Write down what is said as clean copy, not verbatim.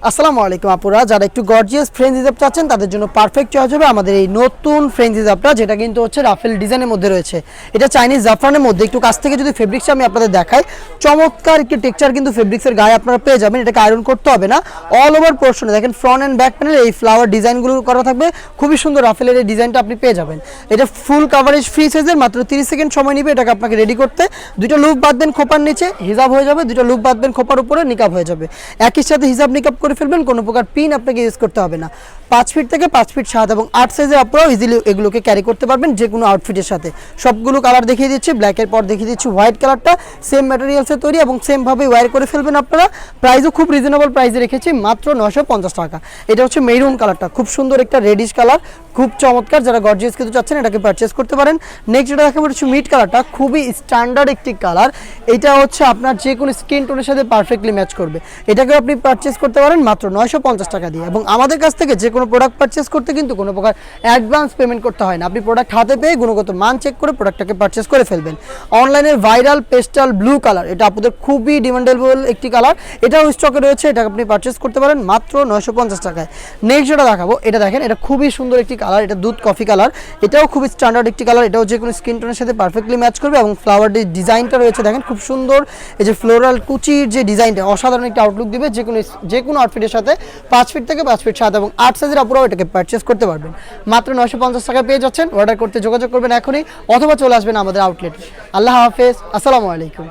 আসসালামু আলাইকুম আপুরা, যারা একটু গর্জিয়াস ফ্রেঞ্চ হিজাব চাচ্ছেন তাদের জন্য পারফেক্ট চয়েস হবে আমাদের এই নতুন ফ্রেঞ্চ হিজাবটা, যেটা কিন্তু হচ্ছে রাফেল ডিজাইনের মধ্যে রয়েছে। এটা চাইনিজ জাফরানের মধ্যে। একটু কাছ থেকে যদি ফেব্রিক্সটা আমি আপনাদের দেখাই, চমৎকার একটি টেক্সচার কিন্তু ফেব্রিক্সের গায়ে আপনারা পেয়ে যাবেন। এটাকে আয়রন করতে হবে না। অল ওভার পোর্শনে দেখেন ফ্রন্ট অ্যান্ড ব্যাক প্যানেল এই ফ্লাওয়ার ডিজাইনগুলো করা থাকবে। খুবই সুন্দর রাফেলের এই ডিজাইনটা আপনি পেয়ে যাবেন। এটা ফুল কাভারেজ ফ্রি সাইজের, মাত্র 30 সেকেন্ড সময় নিবে এটাকে আপনাকে রেডি করতে। দুটো লুপ বাঁধবেন খোপার নিচে, হিজাব হয়ে যাবে। দুটো লুপ বাঁধবেন খোপার উপরে, নিকাব হয়ে যাবে। একই সাথে হিজাব নিকাব করে ফেলবেন, কোনো প্রকার পিন আপনাকে ইউজ করতে হবে না। 5 ফিট থেকে 5 ফিট 7 এবং 8 সাইজের আপনারাও ইজিলি এগুলোকে ক্যারি করতে পারবেন যে কোনো আউটফিটের সাথে। সবগুলো কালার দেখিয়ে দিচ্ছি, ব্ল্যাকের পর দেখিয়ে দিচ্ছি হোয়াইট কালারটা। সেম ম্যাটেরিয়ালসে তৈরি এবং সেমভাবে ওয়্যার করে ফেলবেন আপনারা। প্রাইসও খুব রিজনেবল প্রাইসে রেখেছি, মাত্র 950 টাকা। এটা হচ্ছে মেরুন কালারটা, খুব সুন্দর একটা রেডিশ কালার, খুব চমৎকার। যারা গর্জিয়াস কিছু চাচ্ছেন এটাকে পারচেস করতে পারেন। নেক্সট যেটা দেখাবো হচ্ছে মিড কালারটা, খুবই স্ট্যান্ডার্ড একটি কালার। এটা হচ্ছে আপনার যে কোনো স্কিন টোনের সাথে পারফেক্টলি ম্যাচ করবে। এটাকে আপনি পারচেস করতে পারেন মাত্র 950 টাকা দিয়ে। এবং আমাদের কাছ থেকে যে কোনো প্রোডাক্ট পারচেস করতে কিন্তু কোনো প্রকার অ্যাডভান্স পেমেন্ট করতে হয় না। আপনি প্রোডাক্ট হাতে পেয়ে গুণগত মান চেক করে প্রোডাক্টটাকে পারচেস করে ফেলবেন। অনলাইনের ভাইরাল পেস্টাল ব্লু কালার, এটা আপনাদের খুবই ডিমান্ডেবল একটি কালার। এটাও স্টকে রয়েছে, এটা আপনি পারচেস করতে পারেন মাত্র 950 টাকায়। নেক্সট যেটা দেখাবো, এটা দেখেন, এটা খুবই সুন্দর একটি কালার। এটা দুধ কফি কালার, এটাও খুব স্ট্যান্ডার্ড একটি কালার। এটাও যে কোনো স্কিন টোনের সাথে পারফেক্টলি ম্যাচ করবে এবং ফ্লাওয়ার ডিজাইনটা রয়েছে দেখেন খুব সুন্দর। এই যে ফ্লোরাল কুচির যে ডিজাইনটা, অসাধারণ একটা আউটলুক দিবে যে কোনো আউটফিটের সাথে। 5 ফিট থেকে 5 ফিট 7 এবং 8 সাইজের আপুরাও এটাকে পারচেস করতে পারবেন। মাত্র 950 টাকায় পেয়ে যাচ্ছেন। অর্ডার করতে যোগাযোগ করবেন এখনই, অথবা চলে আসবেন আমাদের আউটলেটে। আল্লাহ হাফেজ, আসসালামু আলাইকুম।